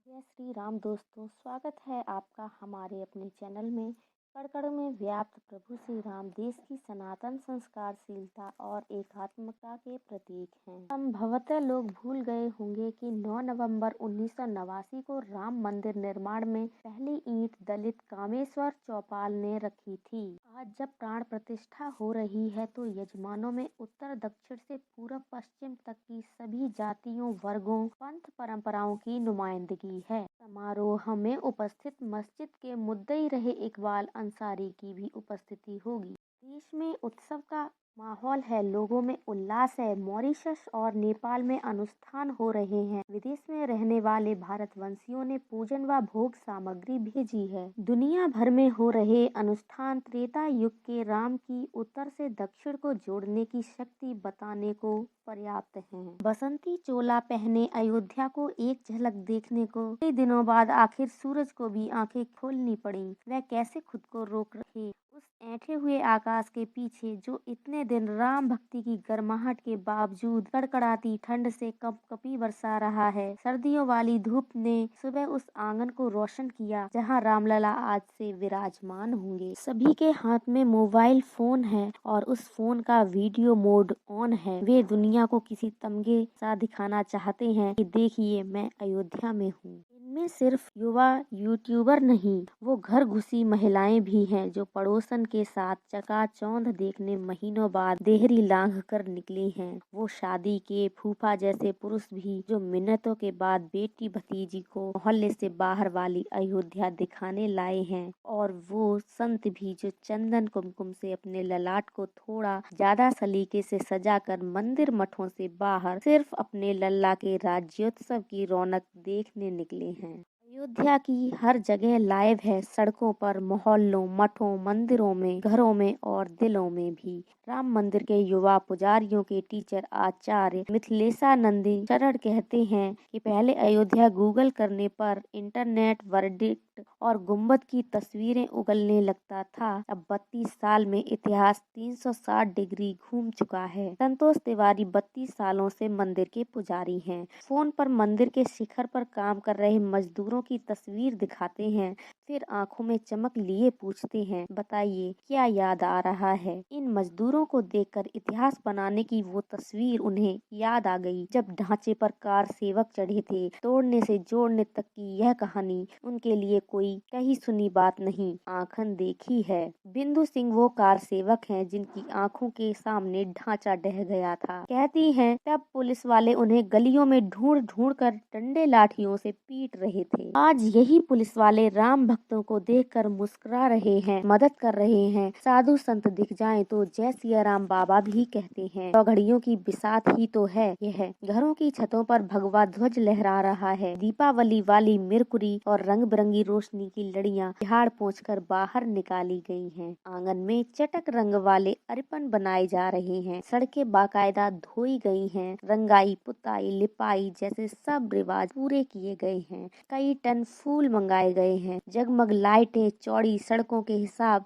जय श्री राम दोस्तों, स्वागत है आपका हमारे अपने चैनल में। कण में व्याप्त प्रभु श्री राम देश की सनातन संस्कारशीलता और एकात्मकता के प्रतीक हैं। संभवतः लोग भूल गए होंगे कि 9 नवंबर 1989 को राम मंदिर निर्माण में पहली ईंट दलित कामेश्वर चौपाल ने रखी थी। आज जब प्राण प्रतिष्ठा हो रही है तो यजमानों में उत्तर दक्षिण से पूर्व पश्चिम तक की सभी जातियों, वर्गों, पंथ परंपराओं की नुमाइंदगी है। समारोह में उपस्थित मस्जिद के मुद्दई रहे इकबाल अंसारी की भी उपस्थिति होगी। देश में उत्सव का माहौल है, लोगों में उल्लास है। मॉरिशस और नेपाल में अनुष्ठान हो रहे हैं। विदेश में रहने वाले भारतवंशियों ने पूजन व भोग सामग्री भेजी है। दुनिया भर में हो रहे अनुष्ठान त्रेता युग के राम की उत्तर से दक्षिण को जोड़ने की शक्ति बताने को पर्याप्त हैं। बसंती चोला पहने अयोध्या को एक झलक देखने को कई दिनों बाद आखिर सूरज को भी आंखें खोलनी पड़ी। वह कैसे खुद को रोक रहे उस ऐंठे हुए आकाश के पीछे जो इतने दिन राम भक्ति की गर्माहट के बावजूद कड़कड़ाती ठंड से कपकपी बरसा रहा है। सर्दियों वाली धूप ने सुबह उस आंगन को रोशन किया जहां रामलला आज से विराजमान होंगे। सभी के हाथ में मोबाइल फोन है और उस फोन का वीडियो मोड ऑन है। वे दुनिया को किसी तमगे सा दिखाना चाहते हैं कि देखिए मैं अयोध्या में हूँ। इनमें सिर्फ युवा यूट्यूबर नहीं, वो घर घुसी महिलाएं भी हैं जो पड़ोसन के साथ चकाचौंध देखने महीनों बाद देहरी लांघ कर निकली हैं। वो शादी के फूफा जैसे पुरुष भी जो मिन्नतों के बाद बेटी भतीजी को मोहल्ले से बाहर वाली अयोध्या दिखाने लाए हैं। और वो संत भी जो चंदन कुमकुम से अपने ललाट को थोड़ा ज्यादा सलीके से सजाकर मंदिर मठों से बाहर सिर्फ अपने लल्ला के राज्योत्सव की रौनक देखने निकले हैं। अयोध्या की हर जगह लाइव है, सड़कों पर, मोहल्लों, मठों, मंदिरों में, घरों में और दिलों में भी। राम मंदिर के युवा पुजारियों के टीचर आचार्य मिथिलेशानंदी शरण कहते हैं कि पहले अयोध्या गूगल करने पर इंटरनेट वर्डिक्ट और गुम्बद की तस्वीरें उगलने लगता था। अब 32 साल में इतिहास 360 डिग्री घूम चुका है। संतोष तिवारी 32 सालों से मंदिर के पुजारी हैं। फोन पर मंदिर के शिखर पर काम कर रहे मजदूरों की तस्वीर दिखाते हैं, फिर आंखों में चमक लिए पूछते हैं, बताइए क्या याद आ रहा है। इन मजदूरों को देखकर इतिहास बनाने की वो तस्वीर उन्हें याद आ गई जब ढांचे पर कार सेवक चढ़े थे। तोड़ने से जोड़ने तक की यह कहानी उनके लिए कोई कही सुनी बात नहीं, आंखन देखी है। बिंदु सिंह वो कार सेवक हैं जिनकी आंखों के सामने ढांचा ढह गया था। कहती हैं तब पुलिस वाले उन्हें गलियों में ढूंढ ढूंढ कर डंडे लाठियों से पीट रहे थे। आज यही पुलिस वाले राम भक्तों को देखकर मुस्कुरा रहे हैं, मदद कर रहे हैं। साधु संत दिख जाएं तो जय सिया राम बाबा भी कहते हैं। चौघड़ियों की बिसात ही तो है यह। घरों की छतों पर भगवा ध्वज लहरा रहा है। दीपावली वाली मिरकुरी और रंग बिरंगी रोशनी की लड़ियां झाड़ पोंछ कर बाहर निकाली गई हैं। आंगन में चटक रंग वाले अरिपन बनाए जा रहे हैं। सड़कें बाकायदा धोई गई हैं। रंगाई, पुताई, लिपाई जैसे सब रिवाज पूरे किए गए हैं। कई टन फूल मंगाए गए हैं। जगमग लाइटें चौड़ी सड़कों के हिसाब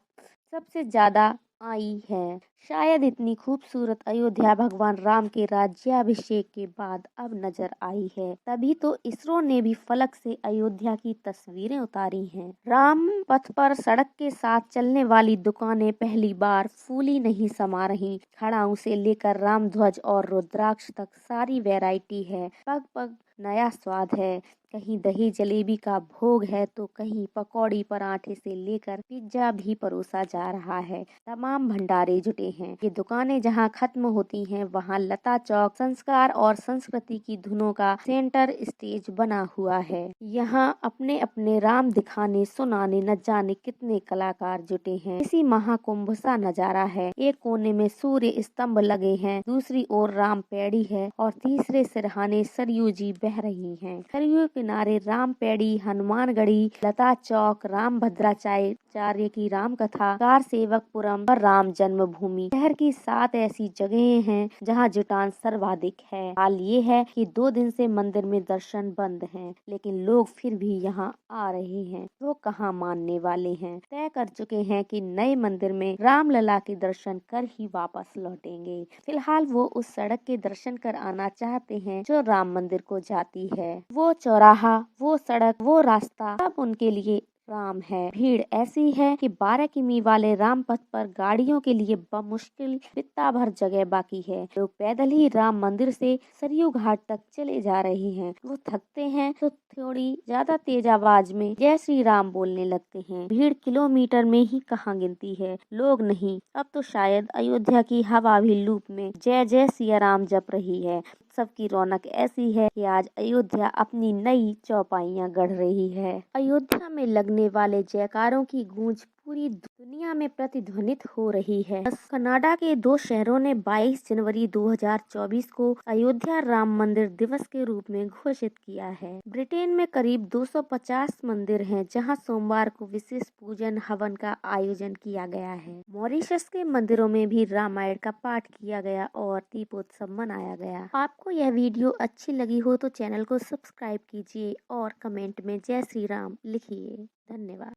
सबसे ज्यादा आई है। शायद इतनी खूबसूरत अयोध्या भगवान राम के राज्याभिषेक के बाद अब नजर आई है। तभी तो इसरो ने भी फलक से अयोध्या की तस्वीरें उतारी हैं। राम पथ पर सड़क के साथ चलने वाली दुकानें पहली बार फूली नहीं समा रही। खड़ाऊ से लेकर राम ध्वज और रुद्राक्ष तक सारी वैरायटी है। पग पग नया स्वाद है। कहीं दही जलेबी का भोग है तो कहीं पकौड़ी पराठे से लेकर पिज्जा भी परोसा जा रहा है। तमाम भंडारे जुटे हैं। ये दुकानें जहां खत्म होती हैं वहां लता चौक संस्कार और संस्कृति की धुनों का सेंटर स्टेज बना हुआ है। यहाँ अपने अपने राम दिखाने सुनाने न जाने कितने कलाकार जुटे हैं। इसी महाकुंभ सा नजारा है। एक कोने में सूर्य स्तंभ लगे हैं, दूसरी ओर राम पैड़ी है और तीसरे सिरहाने सरयू जी बह रही हैं। सरयू किनारे राम पैड़ी, हनुमानगढ़ी, लता चौक, राम भद्राचार्य की राम कथा, कार सेवकपुरम और राम जन्मभूमि जुटानी। शहर की 7 ऐसी जगहें हैं जहां जुटान सर्वाधिक है। हाल ये है कि 2 दिन से मंदिर में दर्शन बंद हैं, लेकिन लोग फिर भी यहां आ रहे हैं। वो कहां मानने वाले हैं, तय कर चुके हैं कि नए मंदिर में रामलला के दर्शन कर ही वापस लौटेंगे। फिलहाल वो उस सड़क के दर्शन कर आना चाहते हैं जो राम मंदिर को जाती है। वो चौराहा, वो सड़क, वो रास्ता सब उनके लिए राम है। भीड़ ऐसी है कि 12 किमी वाले राम पथ पर गाड़ियों के लिए बमुश्किल बित्ता भर जगह बाकी है। लोग पैदल ही राम मंदिर से सरयू घाट तक चले जा रहे हैं। वो थकते हैं तो थोड़ी ज्यादा तेज आवाज में जय श्री राम बोलने लगते हैं। भीड़ किलोमीटर में ही कहाँ गिनती है, लोग नहीं। अब तो शायद अयोध्या की हवा भी लूप में जय जय सिया राम जप रही है। सबकी रौनक ऐसी है कि आज अयोध्या अपनी नई चौपाइयां गढ़ रही है। अयोध्या में लगने वाले जयकारों की गूंज पूरी दुनिया में प्रतिध्वनित हो रही है। कनाडा के 2 शहरों ने 22 जनवरी 2024 को अयोध्या राम मंदिर दिवस के रूप में घोषित किया है। ब्रिटेन में करीब 250 मंदिर हैं जहां सोमवार को विशेष पूजन हवन का आयोजन किया गया है। मॉरिशस के मंदिरों में भी रामायण का पाठ किया गया और दीपोत्सव मनाया गया। आपको यह वीडियो अच्छी लगी हो तो चैनल को सब्सक्राइब कीजिए और कमेंट में जय श्री राम लिखिए। धन्यवाद।